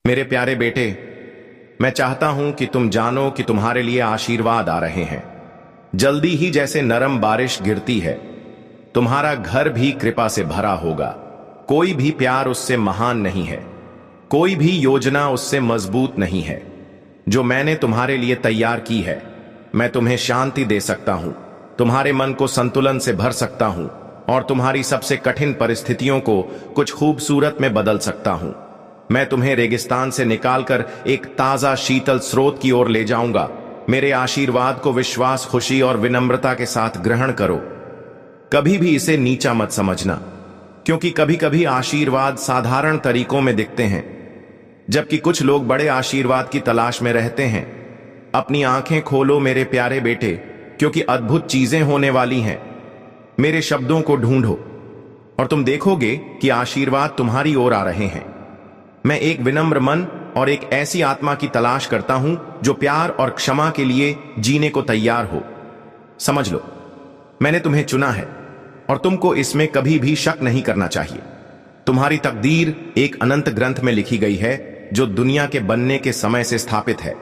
मेरे प्यारे बेटे, मैं चाहता हूं कि तुम जानो कि तुम्हारे लिए आशीर्वाद आ रहे हैं। जल्दी ही जैसे नरम बारिश गिरती है, तुम्हारा घर भी कृपा से भरा होगा। कोई भी प्यार उससे महान नहीं है, कोई भी योजना उससे मजबूत नहीं है। जो मैंने तुम्हारे लिए तैयार की है, मैं तुम्हें शांति दे सकता हूं, तुम्हारे मन को संतुलन से भर सकता हूं और तुम्हारी सबसे कठिन परिस्थितियों को कुछ खूबसूरत में बदल सकता हूं। मैं तुम्हें रेगिस्तान से निकालकर एक ताजा शीतल स्रोत की ओर ले जाऊंगा। मेरे आशीर्वाद को विश्वास, खुशी और विनम्रता के साथ ग्रहण करो। कभी भी इसे नीचा मत समझना, क्योंकि कभी कभी आशीर्वाद साधारण तरीकों में दिखते हैं, जबकि कुछ लोग बड़े आशीर्वाद की तलाश में रहते हैं। अपनी आंखें खोलो मेरे प्यारे बेटे, क्योंकि अद्भुत चीजें होने वाली हैं। मेरे शब्दों को ढूंढो और तुम देखोगे कि आशीर्वाद तुम्हारी ओर आ रहे हैं। मैं एक विनम्र मन और एक ऐसी आत्मा की तलाश करता हूं जो प्यार और क्षमा के लिए जीने को तैयार हो। समझ लो, मैंने तुम्हें चुना है और तुमको इसमें कभी भी शक नहीं करना चाहिए। तुम्हारी तकदीर एक अनंत ग्रंथ में लिखी गई है, जो दुनिया के बनने के समय से स्थापित है,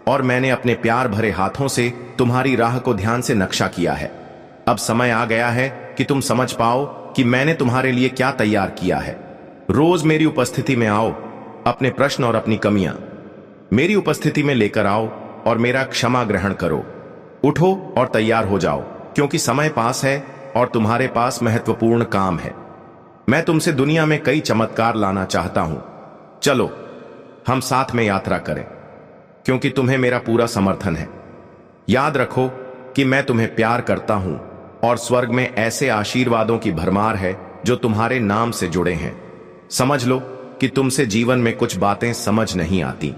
और मैंने अपने प्यार भरे हाथों से तुम्हारी राह को ध्यान से नक्शा किया है। अब समय आ गया है कि तुम समझ पाओ कि मैंने तुम्हारे लिए क्या तैयार किया है। रोज मेरी उपस्थिति में आओ, अपने प्रश्न और अपनी कमियां मेरी उपस्थिति में लेकर आओ और मेरा क्षमा ग्रहण करो। उठो और तैयार हो जाओ, क्योंकि समय पास है और तुम्हारे पास महत्वपूर्ण काम है। मैं तुमसे दुनिया में कई चमत्कार लाना चाहता हूं। चलो हम साथ में यात्रा करें, क्योंकि तुम्हें मेरा पूरा समर्थन है। याद रखो कि मैं तुम्हें प्यार करता हूं और स्वर्ग में ऐसे आशीर्वादों की भरमार है जो तुम्हारे नाम से जुड़े हैं। समझ लो कि तुमसे जीवन में कुछ बातें समझ नहीं आती,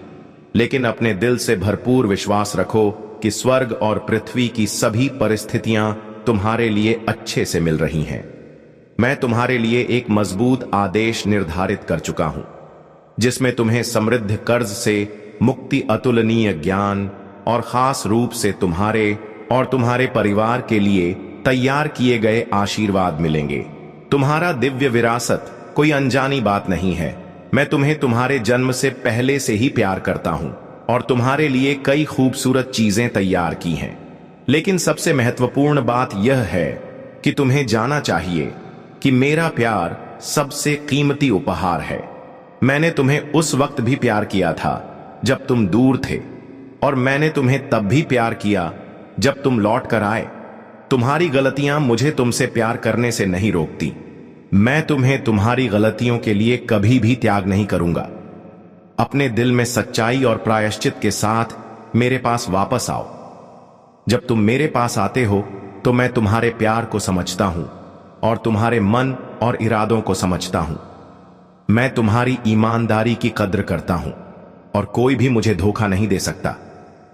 लेकिन अपने दिल से भरपूर विश्वास रखो कि स्वर्ग और पृथ्वी की सभी परिस्थितियां तुम्हारे लिए अच्छे से मिल रही हैं। मैं तुम्हारे लिए एक मजबूत आदेश निर्धारित कर चुका हूं, जिसमें तुम्हें समृद्ध कर्ज से मुक्ति, अतुलनीय ज्ञान और खास रूप से तुम्हारे और तुम्हारे परिवार के लिए तैयार किए गए आशीर्वाद मिलेंगे। तुम्हारा दिव्य विरासत कोई अनजानी बात नहीं है। मैं तुम्हें तुम्हारे जन्म से पहले से ही प्यार करता हूं और तुम्हारे लिए कई खूबसूरत चीजें तैयार की हैं। लेकिन सबसे महत्वपूर्ण बात यह है कि तुम्हें जाना चाहिए कि मेरा प्यार सबसे कीमती उपहार है। मैंने तुम्हें उस वक्त भी प्यार किया था जब तुम दूर थे, और मैंने तुम्हें तब भी प्यार किया जब तुम लौट कर आए। तुम्हारी गलतियां मुझे तुमसे प्यार करने से नहीं रोकती। मैं तुम्हें तुम्हारी गलतियों के लिए कभी भी त्याग नहीं करूंगा। अपने दिल में सच्चाई और प्रायश्चित के साथ मेरे पास वापस आओ। जब तुम मेरे पास आते हो तो मैं तुम्हारे प्यार को समझता हूं और तुम्हारे मन और इरादों को समझता हूं। मैं तुम्हारी ईमानदारी की कद्र करता हूं और कोई भी मुझे धोखा नहीं दे सकता।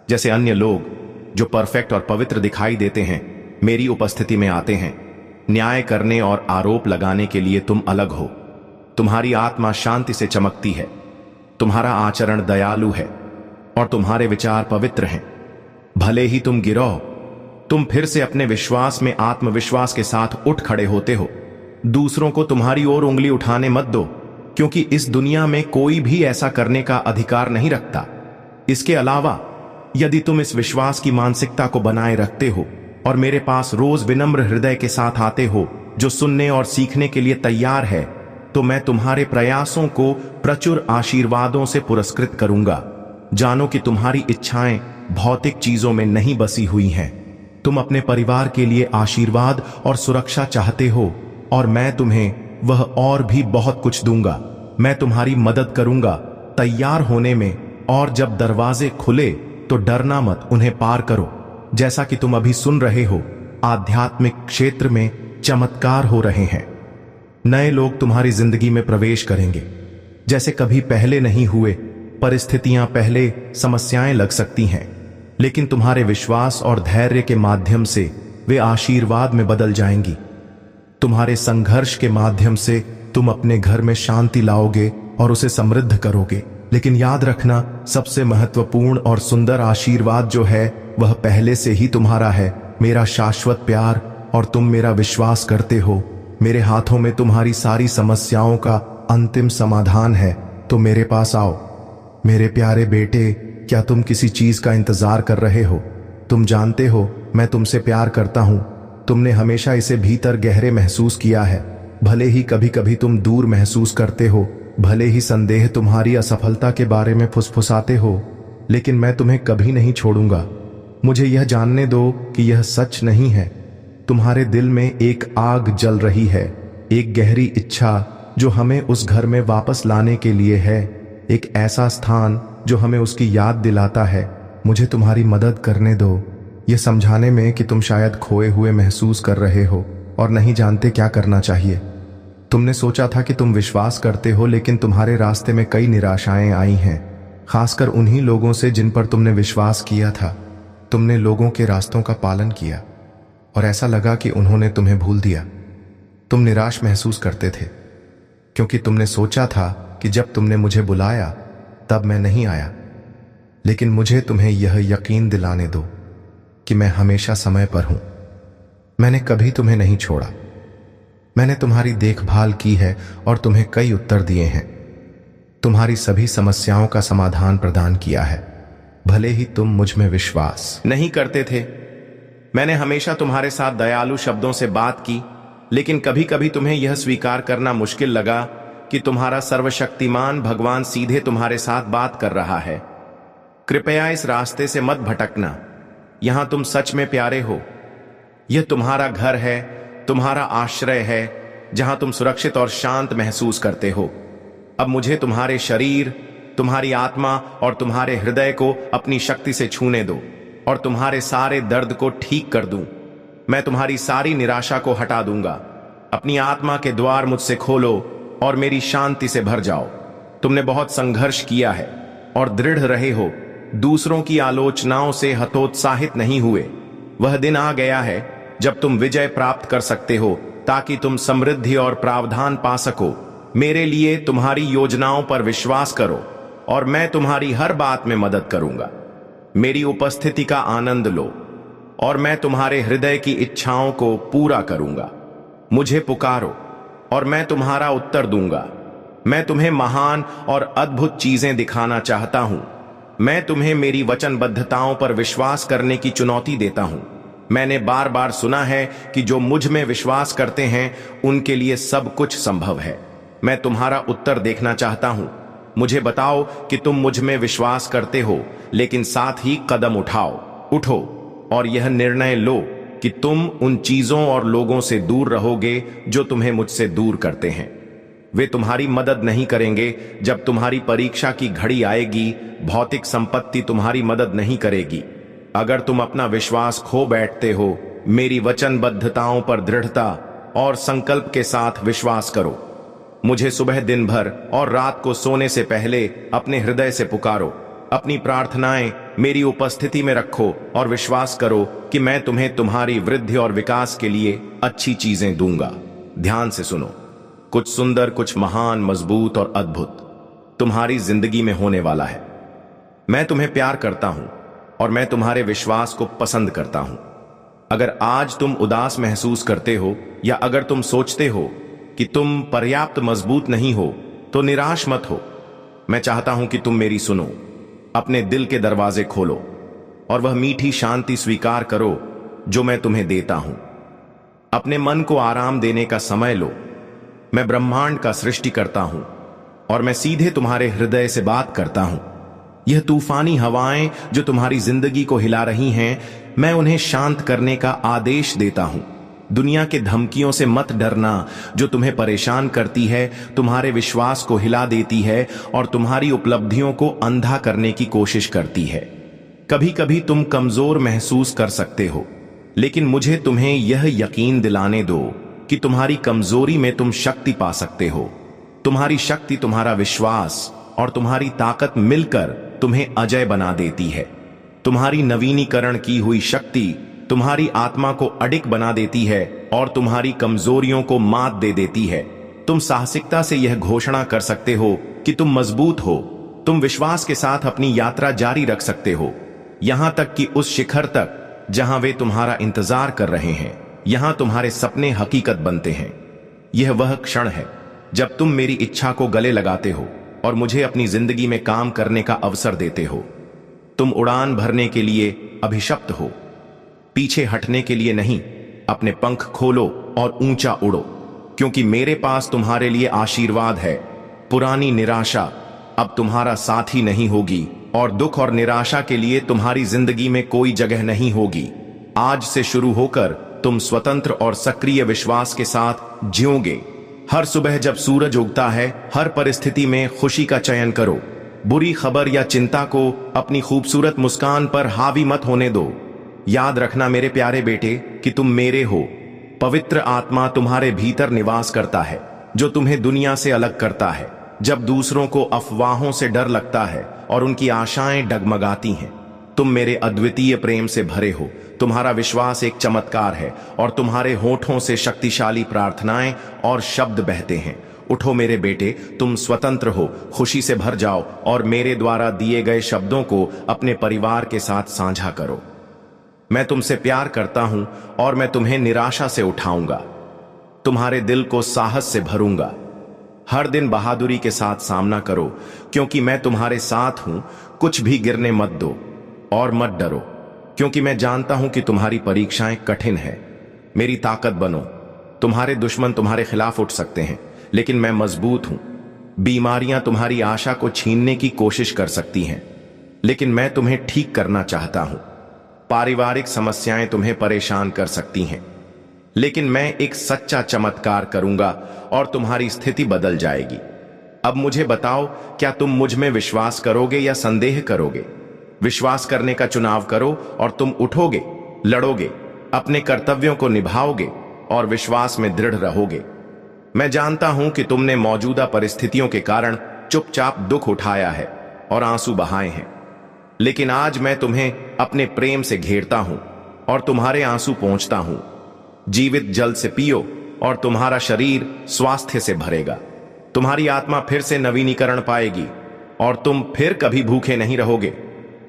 जैसे अन्य लोग जो परफेक्ट और पवित्र दिखाई देते हैं, मेरी उपस्थिति में आते हैं न्याय करने और आरोप लगाने के लिए, तुम अलग हो। तुम्हारी आत्मा शांति से चमकती है, तुम्हारा आचरण दयालु है और तुम्हारे विचार पवित्र हैं। भले ही तुम गिरो, तुम फिर से अपने विश्वास में आत्मविश्वास के साथ उठ खड़े होते हो। दूसरों को तुम्हारी ओर उंगली उठाने मत दो, क्योंकि इस दुनिया में कोई भी ऐसा करने का अधिकार नहीं रखता। इसके अलावा यदि तुम इस विश्वास की मानसिकता को बनाए रखते हो और मेरे पास रोज विनम्र हृदय के साथ आते हो, जो सुनने और सीखने के लिए तैयार है, तो मैं तुम्हारे प्रयासों को प्रचुर आशीर्वादों से पुरस्कृत करूंगा। जानो कि तुम्हारी इच्छाएं भौतिक चीजों में नहीं बसी हुई हैं। तुम अपने परिवार के लिए आशीर्वाद और सुरक्षा चाहते हो, और मैं तुम्हें वह और भी बहुत कुछ दूंगा। मैं तुम्हारी मदद करूंगा तैयार होने में, और जब दरवाजे खुले तो डरना मत, उन्हें पार करो। जैसा कि तुम अभी सुन रहे हो, आध्यात्मिक क्षेत्र में चमत्कार हो रहे हैं। नए लोग तुम्हारी जिंदगी में प्रवेश करेंगे जैसे कभी पहले नहीं हुए। परिस्थितियां पहले समस्याएं लग सकती हैं, लेकिन तुम्हारे विश्वास और धैर्य के माध्यम से वे आशीर्वाद में बदल जाएंगी। तुम्हारे संघर्ष के माध्यम से तुम अपने घर में शांति लाओगे और उसे समृद्ध करोगे। लेकिन याद रखना, सबसे महत्वपूर्ण और सुंदर आशीर्वाद जो है वह पहले से ही तुम्हारा है, मेरा शाश्वत प्यार। और तुम मेरा विश्वास करते हो, मेरे हाथों में तुम्हारी सारी समस्याओं का अंतिम समाधान है। तो मेरे पास आओ, मेरे प्यारे बेटे, क्या तुम किसी चीज का इंतजार कर रहे हो? तुम जानते हो मैं तुमसे प्यार करता हूं। तुमने हमेशा इसे भीतर गहरे महसूस किया है। भले ही कभी कभी तुम दूर महसूस करते हो, भले ही संदेह तुम्हारी असफलता के बारे में फुसफुसाते हो, लेकिन मैं तुम्हें कभी नहीं छोड़ूंगा। मुझे यह जानने दो कि यह सच नहीं है। तुम्हारे दिल में एक आग जल रही है, एक गहरी इच्छा जो हमें उस घर में वापस लाने के लिए है, एक ऐसा स्थान जो हमें उसकी याद दिलाता है। मुझे तुम्हारी मदद करने दो, यह समझाने में कि तुम शायद खोए हुए महसूस कर रहे हो और नहीं जानते क्या करना चाहिए। तुमने सोचा था कि तुम विश्वास करते हो, लेकिन तुम्हारे रास्ते में कई निराशाएं आई हैं, खासकर उन्हीं लोगों से जिन पर तुमने विश्वास किया था। तुमने लोगों के रास्तों का पालन किया और ऐसा लगा कि उन्होंने तुम्हें भूल दिया। तुम निराश महसूस करते थे क्योंकि तुमने सोचा था कि जब तुमने मुझे बुलाया तब मैं नहीं आया। लेकिन मुझे तुम्हें यह यकीन दिलाने दो कि मैं हमेशा समय पर हूं। मैंने कभी तुम्हें नहीं छोड़ा। मैंने तुम्हारी देखभाल की है और तुम्हें कई उत्तर दिए हैं। तुम्हारी सभी समस्याओं का समाधान प्रदान किया है, भले ही तुम मुझ में विश्वास नहीं करते थे। मैंने हमेशा तुम्हारे साथ दयालु शब्दों से बात की, लेकिन कभी कभी तुम्हें यह स्वीकार करना मुश्किल लगा कि तुम्हारा सर्वशक्तिमान भगवान सीधे तुम्हारे साथ बात कर रहा है। कृपया इस रास्ते से मत भटकना। यहां तुम सच में प्यारे हो। यह तुम्हारा घर है, तुम्हारा आश्रय है, जहां तुम सुरक्षित और शांत महसूस करते हो। अब मुझे तुम्हारे शरीर, तुम्हारी आत्मा और तुम्हारे हृदय को अपनी शक्ति से छूने दो और तुम्हारे सारे दर्द को ठीक कर दूं। मैं तुम्हारी सारी निराशा को हटा दूंगा। अपनी आत्मा के द्वार मुझसे खोलो और मेरी शांति से भर जाओ। तुमने बहुत संघर्ष किया है और दृढ़ रहे हो, दूसरों की आलोचनाओं से हतोत्साहित नहीं हुए। वह दिन आ गया है जब तुम विजय प्राप्त कर सकते हो, ताकि तुम समृद्धि और प्रावधान पा सको। मेरे लिए तुम्हारी योजनाओं पर विश्वास करो और मैं तुम्हारी हर बात में मदद करूंगा। मेरी उपस्थिति का आनंद लो और मैं तुम्हारे हृदय की इच्छाओं को पूरा करूंगा। मुझे पुकारो और मैं तुम्हारा उत्तर दूंगा। मैं तुम्हें महान और अद्भुत चीजें दिखाना चाहता हूं। मैं तुम्हें मेरी वचनबद्धताओं पर विश्वास करने की चुनौती देता हूं। मैंने बार बार सुना है कि जो मुझ में विश्वास करते हैं उनके लिए सब कुछ संभव है। मैं तुम्हारा उत्तर देखना चाहता हूं। मुझे बताओ कि तुम मुझ में विश्वास करते हो, लेकिन साथ ही कदम उठो और यह निर्णय लो कि तुम उन चीजों और लोगों से दूर रहोगे जो तुम्हें मुझसे दूर करते हैं। वे तुम्हारी मदद नहीं करेंगे जब तुम्हारी परीक्षा की घड़ी आएगी। भौतिक संपत्ति तुम्हारी मदद नहीं करेगी। अगर तुम अपना विश्वास खो बैठते हो, मेरी वचनबद्धताओं पर दृढ़ता और संकल्प के साथ विश्वास करो। मुझे सुबह, दिन भर और रात को सोने से पहले अपने हृदय से पुकारो। अपनी प्रार्थनाएं मेरी उपस्थिति में रखो और विश्वास करो कि मैं तुम्हें तुम्हारी वृद्धि और विकास के लिए अच्छी चीजें दूंगा। ध्यान से सुनो। कुछ सुंदर, कुछ महान, मजबूत और अद्भुत तुम्हारी जिंदगी में होने वाला है। मैं तुम्हें प्यार करता हूं और मैं तुम्हारे विश्वास को पसंद करता हूं। अगर आज तुम उदास महसूस करते हो या अगर तुम सोचते हो कि तुम पर्याप्त मजबूत नहीं हो, तो निराश मत हो। मैं चाहता हूं कि तुम मेरी सुनो। अपने दिल के दरवाजे खोलो और वह मीठी शांति स्वीकार करो जो मैं तुम्हें देता हूं। अपने मन को आराम देने का समय लो। मैं ब्रह्मांड का सृष्टि करता हूं और मैं सीधे तुम्हारे हृदय से बात करता हूं। यह तूफानी हवाएं जो तुम्हारी जिंदगी को हिला रही हैं, मैं उन्हें शांत करने का आदेश देता हूं। दुनिया के धमकियों से मत डरना जो तुम्हें परेशान करती है, तुम्हारे विश्वास को हिला देती है और तुम्हारी उपलब्धियों को अंधा करने की कोशिश करती है। कभी कभी तुम कमजोर महसूस कर सकते हो, लेकिन मुझे तुम्हें यह यकीन दिलाने दो कि तुम्हारी कमजोरी में तुम शक्ति पा सकते हो। तुम्हारी शक्ति, तुम्हारा विश्वास और तुम्हारी ताकत मिलकर तुम्हें अजय बना देती है। तुम्हारी नवीनीकरण की हुई शक्ति तुम्हारी आत्मा को अडिग बना देती है और तुम्हारी कमजोरियों को मात दे देती है। तुम साहसिकता से यह घोषणा कर सकते हो कि तुम मजबूत हो। तुम विश्वास के साथ अपनी यात्रा जारी रख सकते हो, यहां तक कि उस शिखर तक जहां वे तुम्हारा इंतजार कर रहे हैं। यहां तुम्हारे सपने हकीकत बनते हैं। यह वह क्षण है जब तुम मेरी इच्छा को गले लगाते हो और मुझे अपनी जिंदगी में काम करने का अवसर देते हो। तुम उड़ान भरने के लिए अभिशप्त हो, पीछे हटने के लिए नहीं। अपने पंख खोलो और ऊंचा उड़ो, क्योंकि मेरे पास तुम्हारे लिए आशीर्वाद है। पुरानी निराशा अब तुम्हारा साथी नहीं होगी और दुख और निराशा के लिए तुम्हारी जिंदगी में कोई जगह नहीं होगी। आज से शुरू होकर तुम स्वतंत्र और सक्रिय विश्वास के साथ जियोगे। हर सुबह जब सूरज उगता है, हर परिस्थिति में खुशी का चयन करो। बुरी खबर या चिंता को अपनी खूबसूरत मुस्कान पर हावी मत होने दो। याद रखना मेरे प्यारे बेटे कि तुम मेरे हो। पवित्र आत्मा तुम्हारे भीतर निवास करता है, जो तुम्हें दुनिया से अलग करता है। जब दूसरों को अफवाहों से डर लगता है और उनकी आशाएं डगमगाती हैं, तुम मेरे अद्वितीय प्रेम से भरे हो। तुम्हारा विश्वास एक चमत्कार है और तुम्हारे होठों से शक्तिशाली प्रार्थनाएं और शब्द बहते हैं। उठो मेरे बेटे, तुम स्वतंत्र हो। खुशी से भर जाओ और मेरे द्वारा दिए गए शब्दों को अपने परिवार के साथ साझा करो। मैं तुमसे प्यार करता हूं और मैं तुम्हें निराशा से उठाऊंगा। तुम्हारे दिल को साहस से भरूंगा। हर दिन बहादुरी के साथ सामना करो, क्योंकि मैं तुम्हारे साथ हूं। कुछ भी गिरने मत दो और मत डरो, क्योंकि मैं जानता हूं कि तुम्हारी परीक्षाएं कठिन है। मेरी ताकत बनो। तुम्हारे दुश्मन तुम्हारे खिलाफ उठ सकते हैं, लेकिन मैं मजबूत हूं। बीमारियां तुम्हारी आशा को छीनने की कोशिश कर सकती हैं, लेकिन मैं तुम्हें ठीक करना चाहता हूं। पारिवारिक समस्याएं तुम्हें परेशान कर सकती हैं, लेकिन मैं एक सच्चा चमत्कार करूंगा और तुम्हारी स्थिति बदल जाएगी। अब मुझे बताओ, क्या तुम मुझ में विश्वास करोगे या संदेह करोगे? विश्वास करने का चुनाव करो और तुम उठोगे, लड़ोगे, अपने कर्तव्यों को निभाओगे और विश्वास में दृढ़ रहोगे। मैं जानता हूं कि तुमने मौजूदा परिस्थितियों के कारण चुपचाप दुख उठाया है और आंसू बहाए हैं, लेकिन आज मैं तुम्हें अपने प्रेम से घेरता हूं और तुम्हारे आंसू पोंछता हूं। जीवित जल से पियो और तुम्हारा शरीर स्वास्थ्य से भरेगा। तुम्हारी आत्मा फिर से नवीनीकरण पाएगी और तुम फिर कभी भूखे नहीं रहोगे।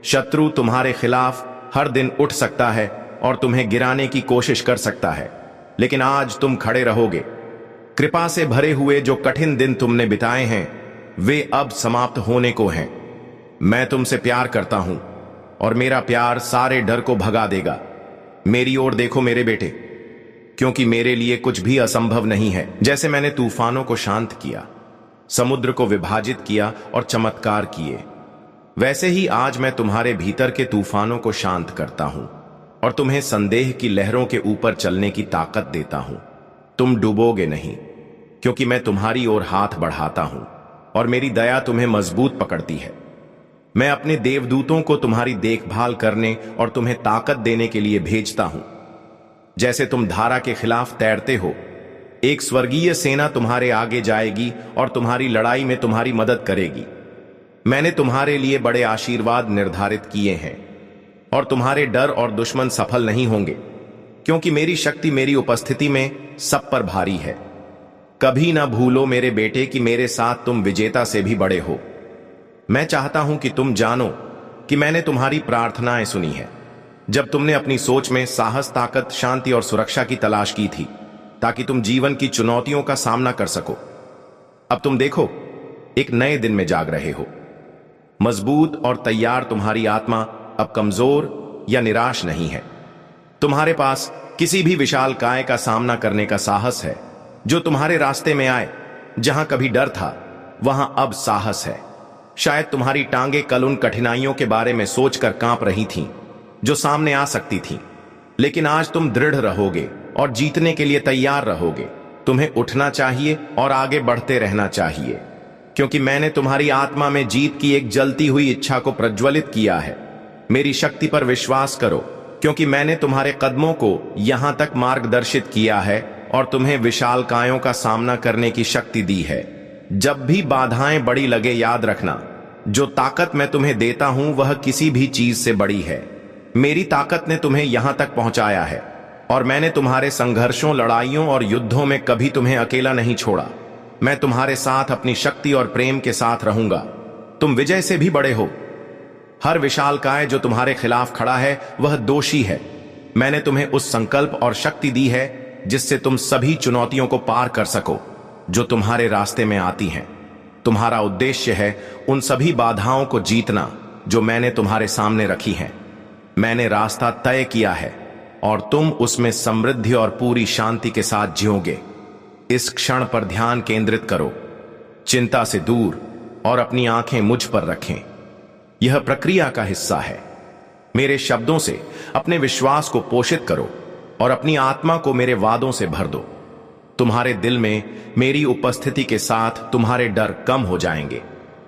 शत्रु तुम्हारे खिलाफ हर दिन उठ सकता है और तुम्हें गिराने की कोशिश कर सकता है, लेकिन आज तुम खड़े रहोगे। कृपा से भरे हुए जो कठिन दिन तुमने बिताए हैं, वे अब समाप्त होने को हैं। मैं तुमसे प्यार करता हूं और मेरा प्यार सारे डर को भगा देगा। मेरी ओर देखो मेरे बेटे, क्योंकि मेरे लिए कुछ भी असंभव नहीं है। जैसे मैंने तूफानों को शांत किया, समुद्र को विभाजित किया और चमत्कार किए, वैसे ही आज मैं तुम्हारे भीतर के तूफानों को शांत करता हूं और तुम्हें संदेह की लहरों के ऊपर चलने की ताकत देता हूं। तुम डूबोगे नहीं, क्योंकि मैं तुम्हारी ओर हाथ बढ़ाता हूं और मेरी दया तुम्हें मजबूत पकड़ती है। मैं अपने देवदूतों को तुम्हारी देखभाल करने और तुम्हें ताकत देने के लिए भेजता हूं। जैसे तुम धारा के खिलाफ तैरते हो, एक स्वर्गीय सेना तुम्हारे आगे जाएगी और तुम्हारी लड़ाई में तुम्हारी मदद करेगी। मैंने तुम्हारे लिए बड़े आशीर्वाद निर्धारित किए हैं और तुम्हारे डर और दुश्मन सफल नहीं होंगे, क्योंकि मेरी शक्ति मेरी उपस्थिति में सब पर भारी है। कभी ना भूलो मेरे बेटे कि मेरे साथ तुम विजेता से भी बड़े हो। मैं चाहता हूं कि तुम जानो कि मैंने तुम्हारी प्रार्थनाएं सुनी है, जब तुमने अपनी सोच में साहस, ताकत, शांति और सुरक्षा की तलाश की थी, ताकि तुम जीवन की चुनौतियों का सामना कर सको। अब तुम देखो, एक नए दिन में जाग रहे हो, मजबूत और तैयार। तुम्हारी आत्मा अब कमजोर या निराश नहीं है। तुम्हारे पास किसी भी विशाल काय का सामना करने का साहस है। जो तुम्हारे रास्ते में आए, जहां कभी डर था, वहां अब साहस है। शायद तुम्हारी टांगे कल उन कठिनाइयों के बारे में सोचकर कांप रही थीं, जो सामने आ सकती थीं, लेकिन आज तुम दृढ़ रहोगे और जीतने के लिए तैयार रहोगे। तुम्हें उठना चाहिए और आगे बढ़ते रहना चाहिए, क्योंकि मैंने तुम्हारी आत्मा में जीत की एक जलती हुई इच्छा को प्रज्वलित किया है। मेरी शक्ति पर विश्वास करो, क्योंकि मैंने तुम्हारे कदमों को यहां तक मार्गदर्शित किया है और तुम्हें विशाल कायों का सामना करने की शक्ति दी है। जब भी बाधाएं बड़ी लगे, याद रखना, जो ताकत मैं तुम्हें देता हूं वह किसी भी चीज से बड़ी है। मेरी ताकत ने तुम्हें यहां तक पहुंचाया है और मैंने तुम्हारे संघर्षों, लड़ाइयों और युद्धों में कभी तुम्हें अकेला नहीं छोड़ा। मैं तुम्हारे साथ अपनी शक्ति और प्रेम के साथ रहूंगा। तुम विजय से भी बड़े हो। हर विशालकाय जो तुम्हारे खिलाफ खड़ा है वह दोषी है। मैंने तुम्हें उस संकल्प और शक्ति दी है जिससे तुम सभी चुनौतियों को पार कर सको जो तुम्हारे रास्ते में आती हैं। तुम्हारा उद्देश्य है उन सभी बाधाओं को जीतना जो मैंने तुम्हारे सामने रखी हैं। मैंने रास्ता तय किया है और तुम उसमें समृद्धि और पूरी शांति के साथ जियोगे। इस क्षण पर ध्यान केंद्रित करो, चिंता से दूर, और अपनी आंखें मुझ पर रखें। यह प्रक्रिया का हिस्सा है। मेरे शब्दों से अपने विश्वास को पोषित करो और अपनी आत्मा को मेरे वादों से भर दो। तुम्हारे दिल में मेरी उपस्थिति के साथ तुम्हारे डर कम हो जाएंगे।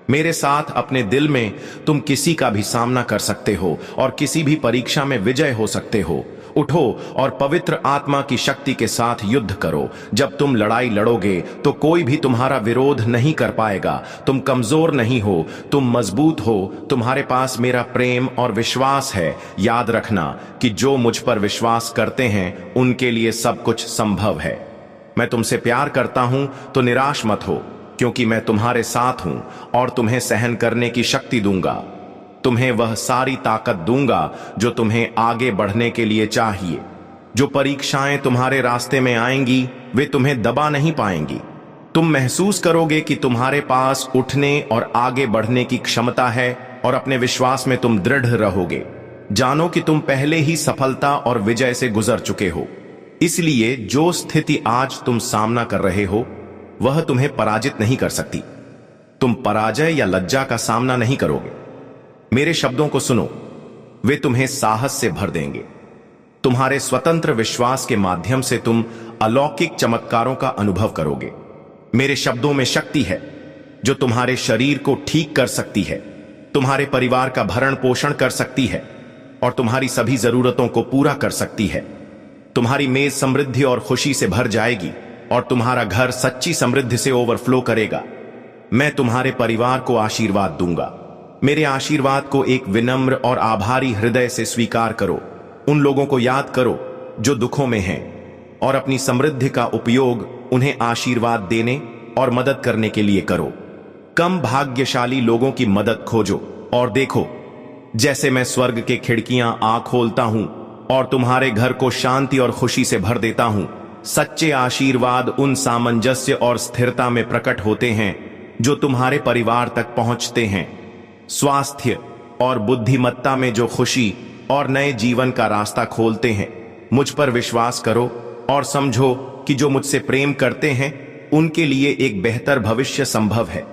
मेरे साथ अपने दिल में तुम किसी का भी सामना कर सकते हो और किसी भी परीक्षा में विजय हो सकते हो। उठो और पवित्र आत्मा की शक्ति के साथ युद्ध करो। जब तुम लड़ाई लड़ोगे तो कोई भी तुम्हारा विरोध नहीं कर पाएगा। तुम कमजोर नहीं हो, तुम मजबूत हो। तुम्हारे पास मेरा प्रेम और विश्वास है। याद रखना कि जो मुझ पर विश्वास करते हैं उनके लिए सब कुछ संभव है। मैं तुमसे प्यार करता हूं तो निराश मत हो, क्योंकि मैं तुम्हारे साथ हूं और तुम्हें सहन करने की शक्ति दूंगा। तुम्हें वह सारी ताकत दूंगा जो तुम्हें आगे बढ़ने के लिए चाहिए। जो परीक्षाएं तुम्हारे रास्ते में आएंगी वे तुम्हें दबा नहीं पाएंगी। तुम महसूस करोगे कि तुम्हारे पास उठने और आगे बढ़ने की क्षमता है और अपने विश्वास में तुम दृढ़ रहोगे। जानो कि तुम पहले ही सफलता और विजय से गुजर चुके हो। इसलिए जो स्थिति आज तुम सामना कर रहे हो वह तुम्हें पराजित नहीं कर सकती। तुम पराजय या लज्जा का सामना नहीं करोगे। मेरे शब्दों को सुनो, वे तुम्हें साहस से भर देंगे। तुम्हारे स्वतंत्र विश्वास के माध्यम से तुम अलौकिक चमत्कारों का अनुभव करोगे। मेरे शब्दों में शक्ति है जो तुम्हारे शरीर को ठीक कर सकती है, तुम्हारे परिवार का भरण पोषण कर सकती है और तुम्हारी सभी जरूरतों को पूरा कर सकती है। तुम्हारी मेज समृद्धि और खुशी से भर जाएगी और तुम्हारा घर सच्ची समृद्धि से ओवरफ्लो करेगा। मैं तुम्हारे परिवार को आशीर्वाद दूंगा। मेरे आशीर्वाद को एक विनम्र और आभारी हृदय से स्वीकार करो। उन लोगों को याद करो जो दुखों में हैं और अपनी समृद्धि का उपयोग उन्हें आशीर्वाद देने और मदद करने के लिए करो। कम भाग्यशाली लोगों की मदद खोजो और देखो जैसे मैं स्वर्ग के खिड़कियां खोलता हूं और तुम्हारे घर को शांति और खुशी से भर देता हूं। सच्चे आशीर्वाद उन सामंजस्य और स्थिरता में प्रकट होते हैं जो तुम्हारे परिवार तक पहुंचते हैं। स्वास्थ्य और बुद्धिमत्ता में जो खुशी और नए जीवन का रास्ता खोलते हैं। मुझ पर विश्वास करो और समझो कि जो मुझसे प्रेम करते हैं उनके लिए एक बेहतर भविष्य संभव है।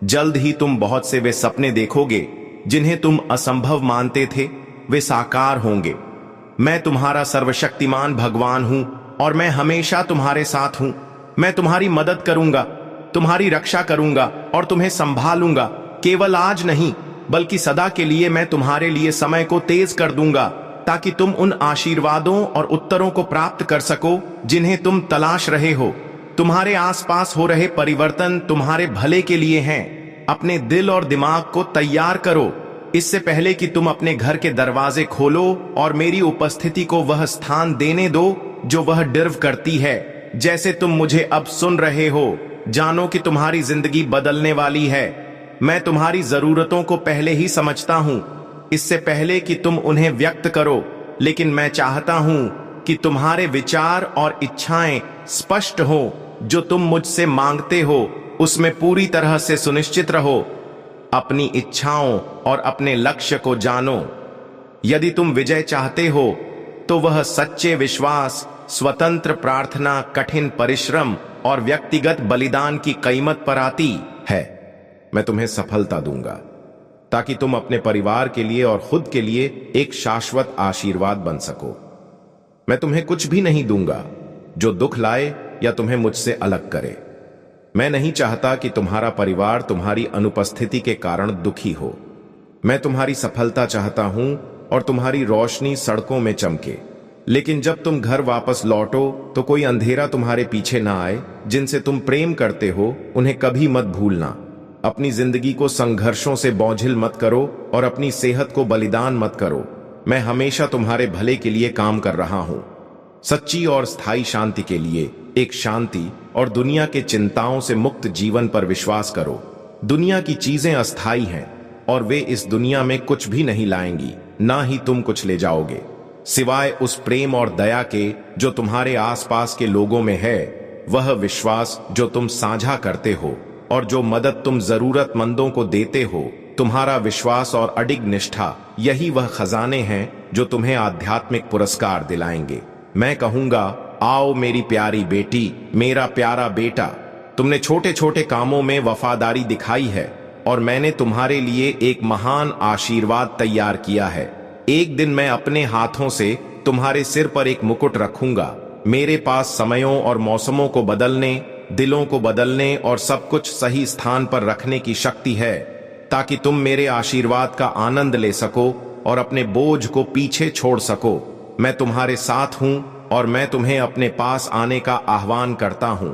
जल्द ही तुम बहुत से वे सपने देखोगे जिन्हें तुम असंभव मानते थे, वे साकार होंगे। मैं तुम्हारा सर्वशक्तिमान भगवान हूं और मैं हमेशा तुम्हारे साथ हूं। मैं तुम्हारी मदद करूंगा, तुम्हारी रक्षा करूंगा और तुम्हें संभालूंगा। केवल आज नहीं बल्कि सदा के लिए मैं तुम्हारे लिए समय को तेज कर दूंगा ताकि तुम उन आशीर्वादों और उत्तरों को प्राप्त कर सको जिन्हें तुम तलाश रहे हो। तुम्हारे आसपास हो रहे परिवर्तन तुम्हारे भले के लिए हैं। अपने दिल और दिमाग को तैयार करो इससे पहले कि तुम अपने घर के दरवाजे खोलो और मेरी उपस्थिति को वह स्थान देने दो जो वह डिर्व करती है। जैसे तुम मुझे अब सुन रहे हो, जानो कि तुम्हारी जिंदगी बदलने वाली है। मैं तुम्हारी जरूरतों को पहले ही समझता हूं, इससे पहले कि तुम उन्हें व्यक्त करो। लेकिन मैं चाहता हूं कि तुम्हारे विचार और इच्छाएं स्पष्ट हो। जो तुम मुझसे मांगते हो उसमें पूरी तरह से सुनिश्चित रहो। अपनी इच्छाओं और अपने लक्ष्य को जानो। यदि तुम विजय चाहते हो तो वह सच्चे विश्वास, स्वतंत्र प्रार्थना, कठिन परिश्रम और व्यक्तिगत बलिदान की कीमत पर आती है। मैं तुम्हें सफलता दूंगा ताकि तुम अपने परिवार के लिए और खुद के लिए एक शाश्वत आशीर्वाद बन सको। मैं तुम्हें कुछ भी नहीं दूंगा जो दुख लाए या तुम्हें मुझसे अलग करे। मैं नहीं चाहता कि तुम्हारा परिवार तुम्हारी अनुपस्थिति के कारण दुखी हो। मैं तुम्हारी सफलता चाहता हूं और तुम्हारी रोशनी सड़कों में चमके। लेकिन जब तुम घर वापस लौटो तो कोई अंधेरा तुम्हारे पीछे ना आए। जिनसे तुम प्रेम करते हो उन्हें कभी मत भूलना। अपनी जिंदगी को संघर्षों से बोझिल मत करो और अपनी सेहत को बलिदान मत करो। मैं हमेशा तुम्हारे भले के लिए काम कर रहा हूं, सच्ची और स्थायी शांति के लिए। एक शांति और दुनिया के चिंताओं से मुक्त जीवन पर विश्वास करो। दुनिया की चीजें अस्थायी हैं और वे इस दुनिया में कुछ भी नहीं लाएंगी, ना ही तुम कुछ ले जाओगे, सिवाय उस प्रेम और दया के जो तुम्हारे आसपास के लोगों में है। वह विश्वास जो तुम साझा करते हो और जो मदद तुम जरूरतमंदों को देते हो, तुम्हारा विश्वास और अडिग निष्ठा, यही वह खजाने हैं जो तुम्हें आध्यात्मिक पुरस्कार दिलाएंगे। मैं कहूंगा, आओ मेरी प्यारी बेटी, मेरा प्यारा बेटा, तुमने छोटे छोटे कामों में वफादारी दिखाई है और मैंने तुम्हारे लिए एक महान आशीर्वाद तैयार किया है। एक दिन मैं अपने हाथों से तुम्हारे सिर पर एक मुकुट रखूंगा। मेरे पास समयों और मौसमों को बदलने, दिलों को बदलने और सब कुछ सही स्थान पर रखने की शक्ति है, ताकि तुम मेरे आशीर्वाद का आनंद ले सको और अपने बोझ को पीछे छोड़ सको। मैं तुम्हारे साथ हूं और मैं तुम्हें अपने पास आने का आह्वान करता हूं।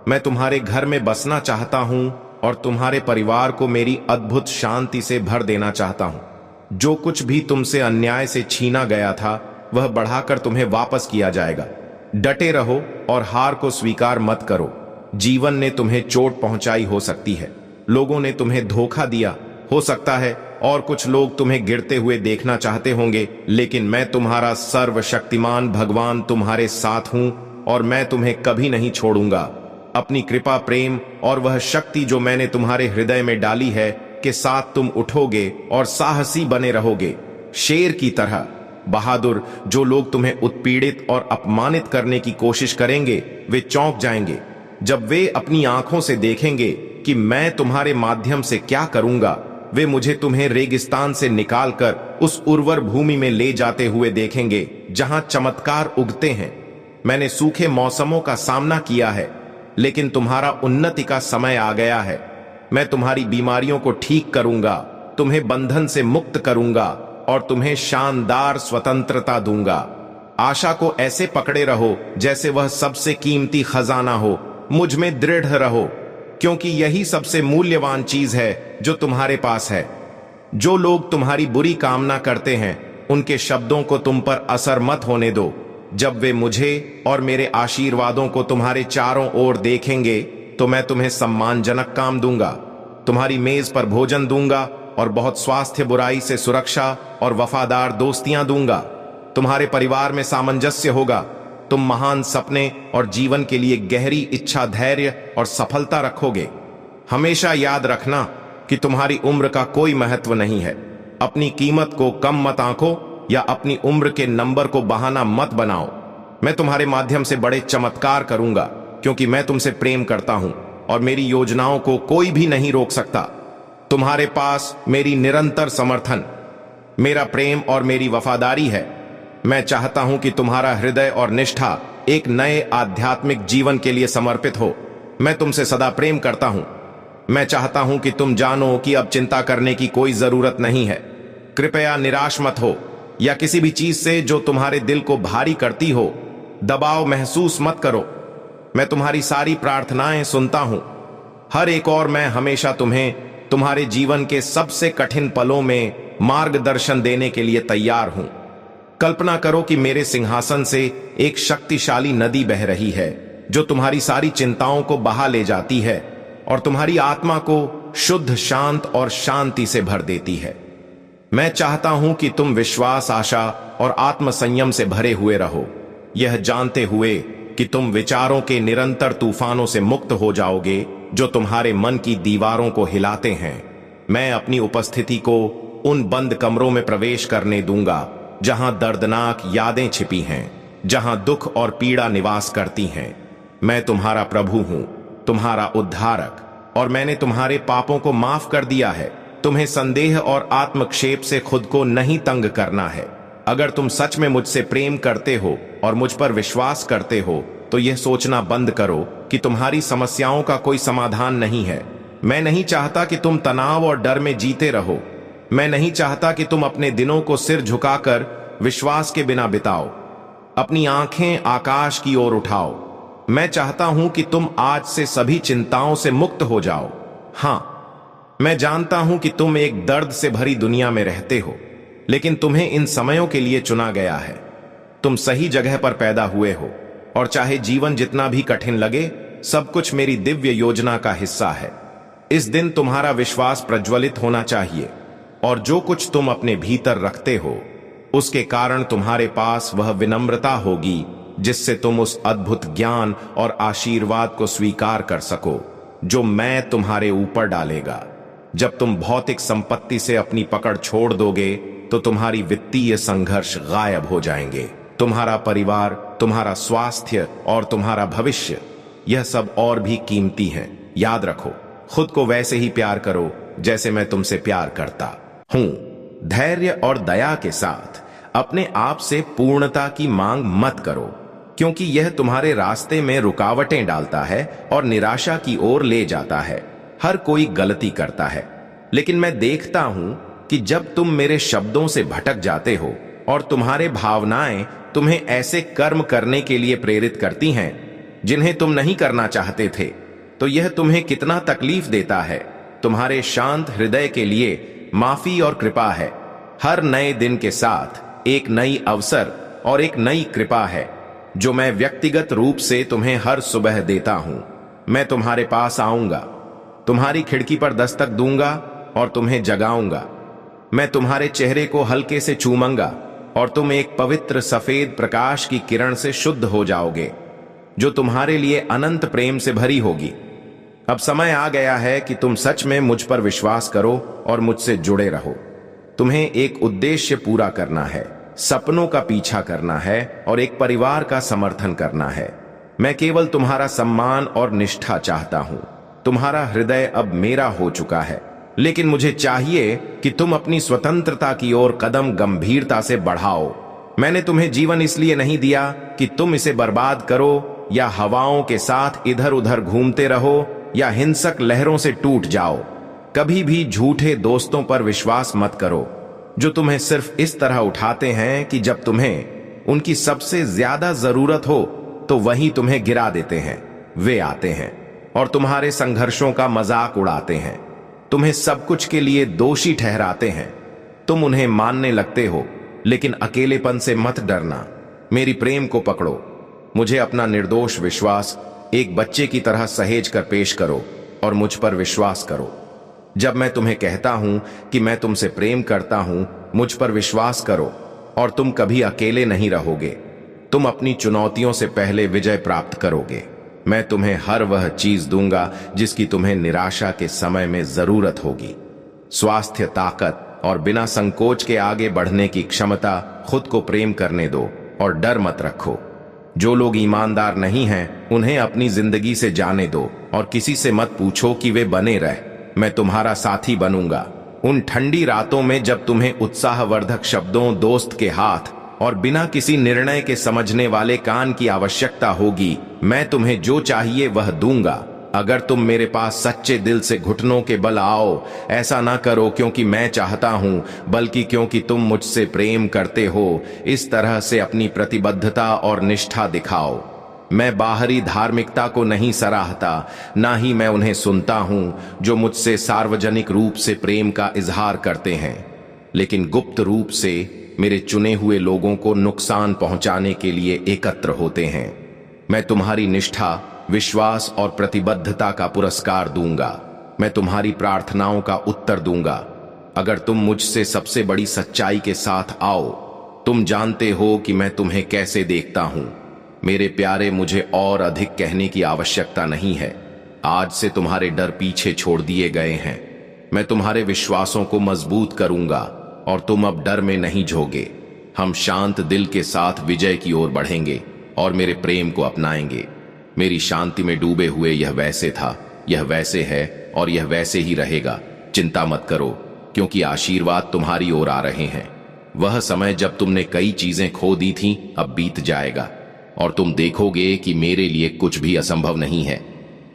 मैं तुम्हारे घर में बसना चाहता हूं और तुम्हारे परिवार को मेरी अद्भुत शांति से भर देना चाहता हूं। जो कुछ भी तुमसे अन्याय से छीना गया था, वह बढ़ाकर तुम्हें वापस किया जाएगा। डटे रहो और हार को स्वीकार मत करो। जीवन ने तुम्हें चोट पहुंचाई हो सकती है, लोगों ने तुम्हें धोखा दिया हो सकता है, और कुछ लोग तुम्हें गिरते हुए देखना चाहते होंगे, लेकिन मैं तुम्हारा सर्वशक्तिमान भगवान तुम्हारे साथ हूं और मैं तुम्हें कभी नहीं छोड़ूंगा। अपनी कृपा, प्रेम और वह शक्ति जो मैंने तुम्हारे हृदय में डाली है के साथ तुम उठोगे और साहसी बने रहोगे, शेर की तरह। बहादुर, जो लोग तुम्हें उत्पीड़ित और अपमानित करने की कोशिश करेंगे, वे चौंक जाएंगे जब वे अपनी आंखों से देखेंगे कि मैं तुम्हारे माध्यम से क्या करूंगा। वे मुझे तुम्हें रेगिस्तान से निकालकर उस उर्वर भूमि में ले जाते हुए देखेंगे जहां चमत्कार उगते हैं। मैंने सूखे मौसमों का सामना किया है, लेकिन तुम्हारा उन्नति का समय आ गया है। मैं तुम्हारी बीमारियों को ठीक करूंगा, तुम्हें बंधन से मुक्त करूंगा और तुम्हें शानदार स्वतंत्रता दूंगा। आशा को ऐसे पकड़े रहो जैसे वह सबसे कीमती खजाना हो। मुझ में दृढ़ रहो, क्योंकि यही सबसे मूल्यवान चीज है जो तुम्हारे पास है। जो लोग तुम्हारी बुरी कामना करते हैं, उनके शब्दों को तुम पर असर मत होने दो। जब वे मुझे और मेरे आशीर्वादों को तुम्हारे चारों ओर देखेंगे, तो मैं तुम्हें सम्मानजनक काम दूंगा, तुम्हारी मेज पर भोजन दूंगा और बहुत स्वास्थ्य, बुराई से सुरक्षा और वफादार दोस्तियां दूंगा। तुम्हारे परिवार में सामंजस्य होगा। तुम महान सपने और जीवन के लिए गहरी इच्छा, धैर्य और सफलता रखोगे। हमेशा याद रखना कि तुम्हारी उम्र का कोई महत्व नहीं है। अपनी कीमत को कम मत आंको या अपनी उम्र के नंबर को बहाना मत बनाओ। मैं तुम्हारे माध्यम से बड़े चमत्कार करूंगा, क्योंकि मैं तुमसे प्रेम करता हूं और मेरी योजनाओं को कोई भी नहीं रोक सकता। तुम्हारे पास मेरी निरंतर समर्थन, मेरा प्रेम और मेरी वफादारी है। मैं चाहता हूं कि तुम्हारा हृदय और निष्ठा एक नए आध्यात्मिक जीवन के लिए समर्पित हो। मैं तुमसे सदा प्रेम करता हूं। मैं चाहता हूं कि तुम जानो कि अब चिंता करने की कोई जरूरत नहीं है। कृपया निराश मत हो या किसी भी चीज से जो तुम्हारे दिल को भारी करती हो दबाव महसूस मत करो। मैं तुम्हारी सारी प्रार्थनाएं सुनता हूं। हर एक, और मैं हमेशा तुम्हें तुम्हारे जीवन के सबसे कठिन पलों में मार्गदर्शन देने के लिए तैयार हूं। कल्पना करो कि मेरे सिंहासन से एक शक्तिशाली नदी बह रही है, जो तुम्हारी सारी चिंताओं को बहा ले जाती है और तुम्हारी आत्मा को शुद्ध, शांत और शांति से भर देती है। मैं चाहता हूं कि तुम विश्वास, आशा और आत्मसंयम से भरे हुए रहो, यह जानते हुए कि तुम विचारों के निरंतर तूफानों से मुक्त हो जाओगे जो तुम्हारे मन की दीवारों को हिलाते हैं। मैं अपनी उपस्थिति को उन बंद कमरों में प्रवेश करने दूंगा जहां दर्दनाक यादें छिपी हैं, जहां दुख और पीड़ा निवास करती हैं। मैं तुम्हारा प्रभु हूं, तुम्हारा उद्धारक, और मैंने तुम्हारे पापों को माफ कर दिया है। तुम्हें संदेह और आत्मक्षेप से खुद को नहीं तंग करना है। अगर तुम सच में मुझसे प्रेम करते हो और मुझ पर विश्वास करते हो, तो यह सोचना बंद करो कि तुम्हारी समस्याओं का कोई समाधान नहीं है। मैं नहीं चाहता कि तुम तनाव और डर में जीते रहो। मैं नहीं चाहता कि तुम अपने दिनों को सिर झुकाकर विश्वास के बिना बिताओ, अपनी आंखें आकाश की ओर उठाओ। मैं चाहता हूं कि तुम आज से सभी चिंताओं से मुक्त हो जाओ। हां, मैं जानता हूं कि तुम एक दर्द से भरी दुनिया में रहते हो, लेकिन तुम्हें इन समयों के लिए चुना गया है। तुम सही जगह पर पैदा हुए हो, और चाहे जीवन जितना भी कठिन लगे, सब कुछ मेरी दिव्य योजना का हिस्सा है। इस दिन तुम्हारा विश्वास प्रज्वलित होना चाहिए, और जो कुछ तुम अपने भीतर रखते हो, उसके कारण तुम्हारे पास वह विनम्रता होगी जिससे तुम उस अद्भुत ज्ञान और आशीर्वाद को स्वीकार कर सको। जो मैं तुम्हारे ऊपर डालेगा। जब तुम भौतिक संपत्ति से अपनी पकड़ छोड़ दोगे तो तुम्हारी वित्तीय संघर्ष गायब हो जाएंगे। तुम्हारा परिवार, तुम्हारा स्वास्थ्य और तुम्हारा भविष्य, यह सब और भी कीमती है। याद रखो, खुद को वैसे ही प्यार करो जैसे मैं तुमसे प्यार करता हूं। धैर्य और दया के साथ अपने आप से पूर्णता की मांग मत करो, क्योंकि यह तुम्हारे रास्ते में रुकावटें डालता है और निराशा की ओर ले जाता है। हर कोई गलती करता है, लेकिन मैं देखता हूं कि जब तुम मेरे शब्दों से भटक जाते हो और तुम्हारे भावनाएं तुम्हें ऐसे कर्म करने के लिए प्रेरित करती हैं जिन्हें तुम नहीं करना चाहते थे, तो यह तुम्हें कितना तकलीफ देता है। तुम्हारे शांत हृदय के लिए माफी और कृपा है। हर नए दिन के साथ एक नई अवसर और एक नई कृपा है जो मैं व्यक्तिगत रूप से तुम्हें हर सुबह देता हूं। मैं तुम्हारे पास आऊंगा, तुम्हारी खिड़की पर दस्तक दूंगा और तुम्हें जगाऊंगा। मैं तुम्हारे चेहरे को हल्के से चूमूंगा और तुम एक पवित्र सफेद प्रकाश की किरण से शुद्ध हो जाओगे, जो तुम्हारे लिए अनंत प्रेम से भरी होगी। अब समय आ गया है कि तुम सच में मुझ पर विश्वास करो और मुझसे जुड़े रहो। तुम्हें एक उद्देश्य पूरा करना है, सपनों का पीछा करना है और एक परिवार का समर्थन करना है। मैं केवल तुम्हारा सम्मान और निष्ठा चाहता हूं। तुम्हारा हृदय अब मेरा हो चुका है, लेकिन मुझे चाहिए कि तुम अपनी स्वतंत्रता की ओर कदम गंभीरता से बढ़ाओ। मैंने तुम्हें जीवन इसलिए नहीं दिया कि तुम इसे बर्बाद करो या हवाओं के साथ इधर उधर घूमते रहो या हिंसक लहरों से टूट जाओ। कभी भी झूठे दोस्तों पर विश्वास मत करो, जो तुम्हें सिर्फ इस तरह उठाते हैं कि जब तुम्हें उनकी सबसे ज्यादा जरूरत हो तो वही तुम्हें गिरा देते हैं। वे आते हैं और तुम्हारे संघर्षों का मजाक उड़ाते हैं, तुम्हें सब कुछ के लिए दोषी ठहराते हैं। तुम उन्हें मानने लगते हो, लेकिन अकेलेपन से मत डरना। मेरी प्रेम को पकड़ो, मुझे अपना निर्दोष विश्वास एक बच्चे की तरह सहेज कर पेश करो और मुझ पर विश्वास करो। जब मैं तुम्हें कहता हूं कि मैं तुमसे प्रेम करता हूं, मुझ पर विश्वास करो और तुम कभी अकेले नहीं रहोगे। तुम अपनी चुनौतियों से पहले विजय प्राप्त करोगे। मैं तुम्हें हर वह चीज दूंगा जिसकी तुम्हें निराशा के समय में जरूरत होगी। स्वास्थ्य, ताकत और बिना संकोच के आगे बढ़ने की क्षमता। खुद को प्रेम करने दो और डर मत रखो। जो लोग ईमानदार नहीं हैं, उन्हें अपनी जिंदगी से जाने दो और किसी से मत पूछो कि वे बने रहे। मैं तुम्हारा साथी बनूंगा। उन ठंडी रातों में जब तुम्हें उत्साहवर्धक शब्दों, दोस्त के हाथ और बिना किसी निर्णय के समझने वाले कान की आवश्यकता होगी, मैं तुम्हें जो चाहिए वह दूंगा। अगर तुम मेरे पास सच्चे दिल से घुटनों के बल आओ, ऐसा ना करो क्योंकि मैं चाहता हूं, बल्कि क्योंकि तुम मुझसे प्रेम करते हो। इस तरह से अपनी प्रतिबद्धता और निष्ठा दिखाओ। मैं बाहरी धार्मिकता को नहीं सराहता, ना ही मैं उन्हें सुनता हूं जो मुझसे सार्वजनिक रूप से प्रेम का इजहार करते हैं, लेकिन गुप्त रूप से मेरे चुने हुए लोगों को नुकसान पहुंचाने के लिए एकत्र होते हैं। मैं तुम्हारी निष्ठा, विश्वास और प्रतिबद्धता का पुरस्कार दूंगा। मैं तुम्हारी प्रार्थनाओं का उत्तर दूंगा अगर तुम मुझसे सबसे बड़ी सच्चाई के साथ आओ। तुम जानते हो कि मैं तुम्हें कैसे देखता हूं। मेरे प्यारे, मुझे और अधिक कहने की आवश्यकता नहीं है। आज से तुम्हारे डर पीछे छोड़ दिए गए हैं। मैं तुम्हारे विश्वासों को मजबूत करूंगा और तुम अब डर में नहीं झोंगे। हम शांत दिल के साथ विजय की ओर बढ़ेंगे और मेरे प्रेम को अपनाएंगे। मेरी शांति में डूबे हुए यह वैसे था, यह वैसे है और यह वैसे ही रहेगा। चिंता मत करो, क्योंकि आशीर्वाद तुम्हारी ओर आ रहे हैं। वह समय जब तुमने कई चीजें खो दी थीं, अब बीत जाएगा और तुम देखोगे कि मेरे लिए कुछ भी असंभव नहीं है।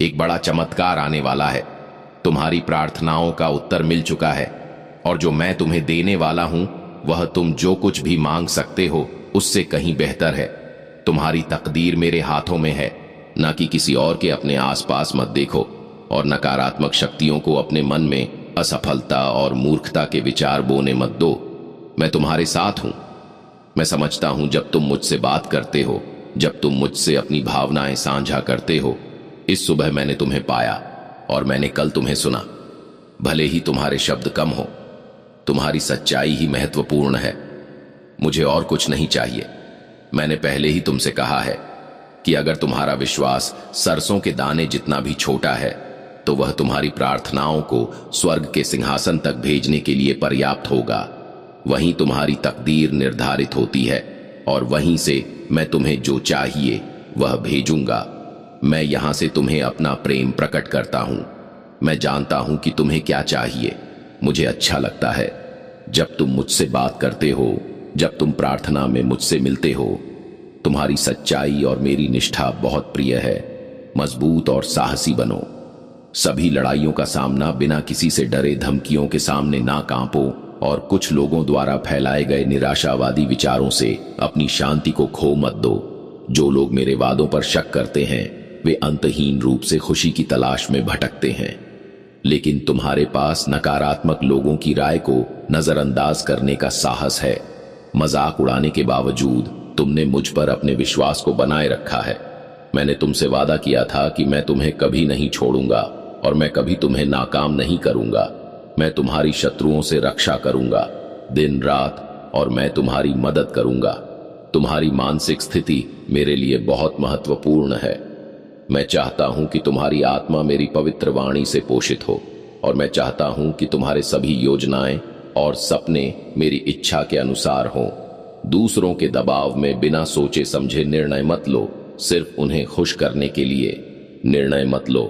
एक बड़ा चमत्कार आने वाला है। तुम्हारी प्रार्थनाओं का उत्तर मिल चुका है और जो मैं तुम्हें देने वाला हूं, वह तुम जो कुछ भी मांग सकते हो उससे कहीं बेहतर है। तुम्हारी तकदीर मेरे हाथों में है, ना कि किसी और के। अपने आसपास मत देखो और नकारात्मक शक्तियों को अपने मन में असफलता और मूर्खता के विचार बोने मत दो। मैं तुम्हारे साथ हूं। मैं समझता हूं जब तुम मुझसे बात करते हो, जब तुम मुझसे अपनी भावनाएं साझा करते हो। इस सुबह मैंने तुम्हें पाया और मैंने कल तुम्हें सुना। भले ही तुम्हारे शब्द कम हो, तुम्हारी सच्चाई ही महत्वपूर्ण है। मुझे और कुछ नहीं चाहिए। मैंने पहले ही तुमसे कहा है कि अगर तुम्हारा विश्वास सरसों के दाने जितना भी छोटा है, तो वह तुम्हारी प्रार्थनाओं को स्वर्ग के सिंहासन तक भेजने के लिए पर्याप्त होगा। वहीं तुम्हारी तकदीर निर्धारित होती है और वहीं से मैं तुम्हें जो चाहिए वह भेजूंगा। मैं यहां से तुम्हें अपना प्रेम प्रकट करता हूं। मैं जानता हूं कि तुम्हें क्या चाहिए। मुझे अच्छा लगता है जब तुम मुझसे बात करते हो, जब तुम प्रार्थना में मुझसे मिलते हो। तुम्हारी सच्चाई और मेरी निष्ठा बहुत प्रिय है। मजबूत और साहसी बनो। सभी लड़ाइयों का सामना बिना किसी से डरे धमकियों के सामने ना कांपो और कुछ लोगों द्वारा फैलाए गए निराशावादी विचारों से अपनी शांति को खो मत दो। जो लोग मेरे वादों पर शक करते हैं वे अंतहीन रूप से खुशी की तलाश में भटकते हैं, लेकिन तुम्हारे पास नकारात्मक लोगों की राय को नजरअंदाज करने का साहस है। मजाक उड़ाने के बावजूद तुमने मुझ पर अपने विश्वास को बनाए रखा है। मैंने तुमसे वादा किया था कि मैं तुम्हें कभी नहीं छोड़ूंगा और मैं कभी तुम्हें नाकाम नहीं करूंगा। मैं तुम्हारी शत्रुओं से रक्षा करूंगा दिन रात और मैं तुम्हारी मदद करूंगा। तुम्हारी मानसिक स्थिति मेरे लिए बहुत महत्वपूर्ण है। मैं चाहता हूं कि तुम्हारी आत्मा मेरी पवित्र वाणी से पोषित हो और मैं चाहता हूं कि तुम्हारे सभी योजनाएं और सपने मेरी इच्छा के अनुसार हों। दूसरों के दबाव में बिना सोचे समझे निर्णय मत लो। सिर्फ उन्हें खुश करने के लिए निर्णय मत लो।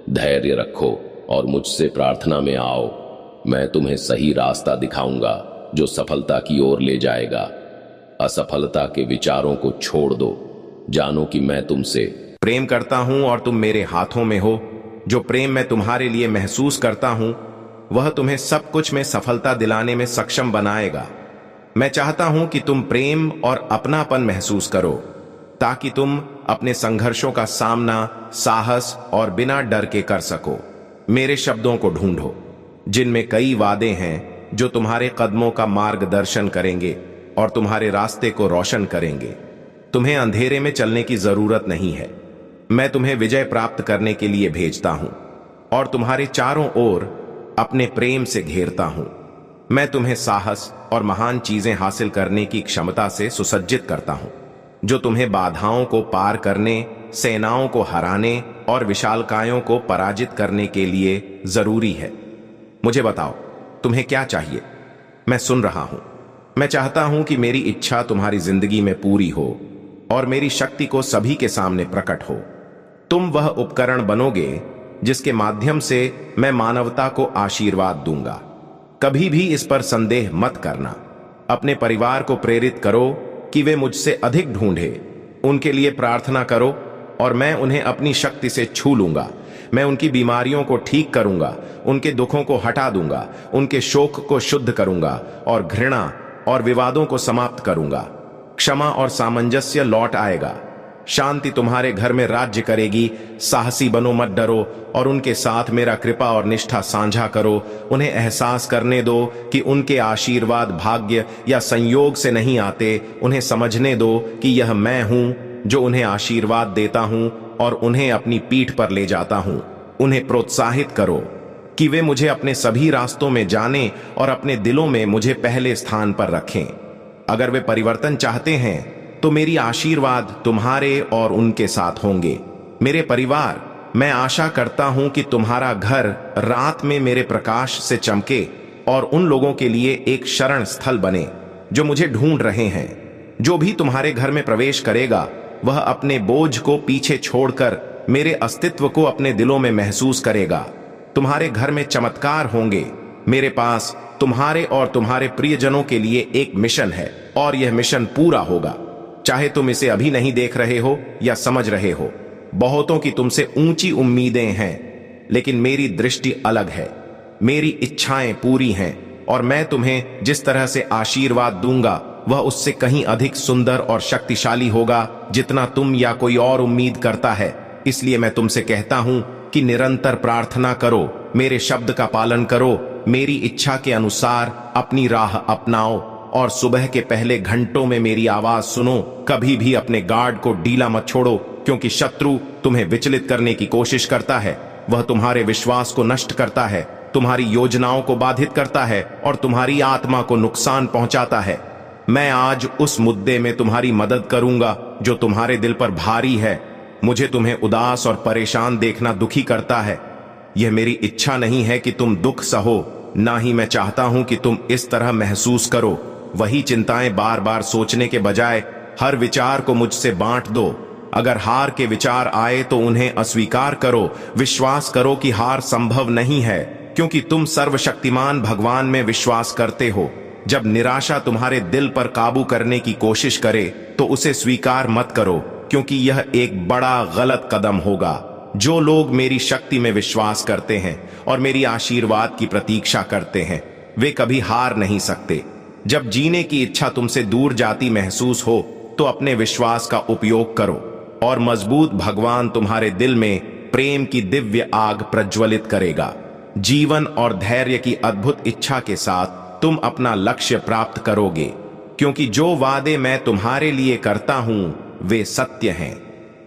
धैर्य रखो और मुझसे प्रार्थना में आओ। मैं तुम्हें सही रास्ता दिखाऊंगा जो सफलता की ओर ले जाएगा। असफलता के विचारों को छोड़ दो। जानो कि मैं तुमसे प्रेम करता हूं और तुम मेरे हाथों में हो। जो प्रेम मैं तुम्हारे लिए महसूस करता हूं वह तुम्हें सब कुछ में सफलता दिलाने में सक्षम बनाएगा। मैं चाहता हूं कि तुम प्रेम और अपनापन महसूस करो ताकि तुम अपने संघर्षों का सामना साहस और बिना डर के कर सको। मेरे शब्दों को ढूंढो जिनमें कई वादे हैं जो तुम्हारे कदमों का मार्गदर्शन करेंगे और तुम्हारे रास्ते को रोशन करेंगे। तुम्हें अंधेरे में चलने की जरूरत नहीं है। मैं तुम्हें विजय प्राप्त करने के लिए भेजता हूं और तुम्हारे चारों ओर अपने प्रेम से घेरता हूं। मैं तुम्हें साहस और महान चीजें हासिल करने की क्षमता से सुसज्जित करता हूं जो तुम्हें बाधाओं को पार करने, सेनाओं को हराने और विशालकायों को पराजित करने के लिए जरूरी है। मुझे बताओ तुम्हें क्या चाहिए। मैं सुन रहा हूं। मैं चाहता हूं कि मेरी इच्छा तुम्हारी जिंदगी में पूरी हो और मेरी शक्ति को सभी के सामने प्रकट हो। तुम वह उपकरण बनोगे जिसके माध्यम से मैं मानवता को आशीर्वाद दूंगा। कभी भी इस पर संदेह मत करना। अपने परिवार को प्रेरित करो कि वे मुझसे अधिक ढूंढे। उनके लिए प्रार्थना करो और मैं उन्हें अपनी शक्ति से छू लूंगा। मैं उनकी बीमारियों को ठीक करूंगा, उनके दुखों को हटा दूंगा, उनके शोक को शुद्ध करूंगा और घृणा और विवादों को समाप्त करूंगा। क्षमा और सामंजस्य लौट आएगा। शांति तुम्हारे घर में राज्य करेगी। साहसी बनो, मत डरो और उनके साथ मेरा कृपा और निष्ठा साझा करो। उन्हें एहसास करने दो कि उनके आशीर्वाद भाग्य या संयोग से नहीं आते। उन्हें समझने दो कि यह मैं हूं जो उन्हें आशीर्वाद देता हूं और उन्हें अपनी पीठ पर ले जाता हूं। उन्हें प्रोत्साहित करो कि वे मुझे अपने सभी रास्तों में जाने और अपने दिलों में मुझे पहले स्थान पर रखें। अगर वे परिवर्तन चाहते हैं तो मेरी आशीर्वाद तुम्हारे और उनके साथ होंगे। मेरे परिवार, मैं आशा करता हूं कि तुम्हारा घर रात में मेरे प्रकाश से चमके और उन लोगों के लिए एक शरण स्थल बने जो मुझे ढूंढ रहे हैं। जो भी तुम्हारे घर में प्रवेश करेगा वह अपने बोझ को पीछे छोड़कर मेरे अस्तित्व को अपने दिलों में महसूस करेगा। तुम्हारे घर में चमत्कार होंगे। मेरे पास तुम्हारे और तुम्हारे प्रियजनों के लिए एक मिशन है और यह मिशन पूरा होगा, चाहे तुम इसे अभी नहीं देख रहे हो या समझ रहे हो। बहुतों की तुमसे ऊंची उम्मीदें हैं, लेकिन मेरी दृष्टि अलग है। मेरी इच्छाएं पूरी हैं और मैं तुम्हें जिस तरह से आशीर्वाद दूंगा वह उससे कहीं अधिक सुंदर और शक्तिशाली होगा जितना तुम या कोई और उम्मीद करता है। इसलिए मैं तुमसे कहता हूं कि निरंतर प्रार्थना करो, मेरे शब्द का पालन करो, मेरी इच्छा के अनुसार अपनी राह अपनाओ और सुबह के पहले घंटों में मेरी आवाज सुनो। कभी भी अपने गार्ड को ढीला मत छोड़ो, क्योंकि शत्रु तुम्हें विचलित करने की कोशिश करता है। वह तुम्हारे विश्वास को नष्ट करता है, तुम्हारी योजनाओं को बाधित करता है और तुम्हारी आत्मा को नुकसान पहुंचाता है। मैं आज उस मुद्दे में तुम्हारी मदद करूंगा जो तुम्हारे दिल पर भारी है। मुझे तुम्हें उदास और परेशान देखना दुखी करता है, यह मेरी इच्छा नहीं है कि तुम दुख सहो, ना ही मैं चाहता हूं कि तुम इस तरह महसूस करो। वही चिंताएं बार बार सोचने के बजाय हर विचार को मुझसे बांट दो। अगर हार के विचार आए तो उन्हें अस्वीकार करो। विश्वास करो कि हार संभव नहीं है, क्योंकि तुम सर्वशक्तिमान भगवान में विश्वास करते हो। जब निराशा तुम्हारे दिल पर काबू करने की कोशिश करे तो उसे स्वीकार मत करो, क्योंकि यह एक बड़ा गलत कदम होगा। जो लोग मेरी शक्ति में विश्वास करते हैं और मेरी आशीर्वाद की प्रतीक्षा करते हैं, वे कभी हार नहीं सकते। जब जीने की इच्छा तुमसे दूर जाती महसूस हो तो अपने विश्वास का उपयोग करो और मजबूत भगवान तुम्हारे दिल में प्रेम की दिव्य आग प्रज्वलित करेगा। जीवन और धैर्य की अद्भुत इच्छा के साथ तुम अपना लक्ष्य प्राप्त करोगे, क्योंकि जो वादे मैं तुम्हारे लिए करता हूं वे सत्य हैं।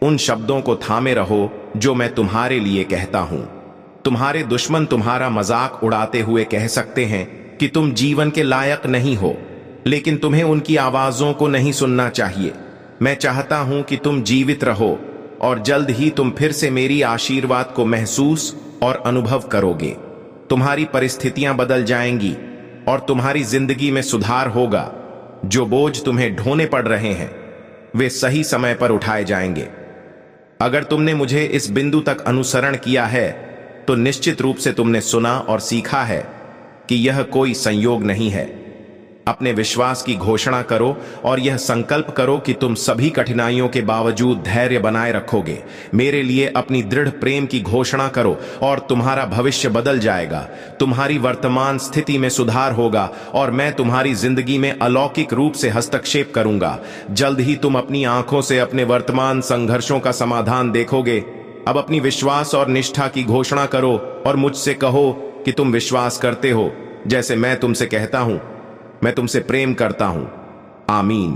उन शब्दों को थामे रहो जो मैं तुम्हारे लिए कहता हूं। तुम्हारे दुश्मन तुम्हारा मजाक उड़ाते हुए कह सकते हैं कि तुम जीवन के लायक नहीं हो, लेकिन तुम्हें उनकी आवाजों को नहीं सुनना चाहिए। मैं चाहता हूं कि तुम जीवित रहो और जल्द ही तुम फिर से मेरी आशीर्वाद को महसूस और अनुभव करोगे। तुम्हारी परिस्थितियां बदल जाएंगी और तुम्हारी जिंदगी में सुधार होगा। जो बोझ तुम्हें ढोने पड़ रहे हैं वे सही समय पर उठाए जाएंगे। अगर तुमने मुझे इस बिंदु तक अनुसरण किया है तो निश्चित रूप से तुमने सुना और सीखा है कि यह कोई संयोग नहीं है। अपने विश्वास की घोषणा करो और यह संकल्प करो कि तुम सभी कठिनाइयों के बावजूद धैर्य बनाए रखोगे। मेरे लिए अपनी दृढ़ प्रेम की घोषणा करो और तुम्हारा भविष्य बदल जाएगा। तुम्हारी वर्तमान स्थिति में सुधार होगा और मैं तुम्हारी जिंदगी में अलौकिक रूप से हस्तक्षेप करूंगा। जल्द ही तुम अपनी आंखों से अपने वर्तमान संघर्षों का समाधान देखोगे। अब अपनी विश्वास और निष्ठा की घोषणा करो और मुझसे कहो कि तुम विश्वास करते हो जैसे मैं तुमसे कहता हूं। मैं तुमसे प्रेम करता हूं। आमीन।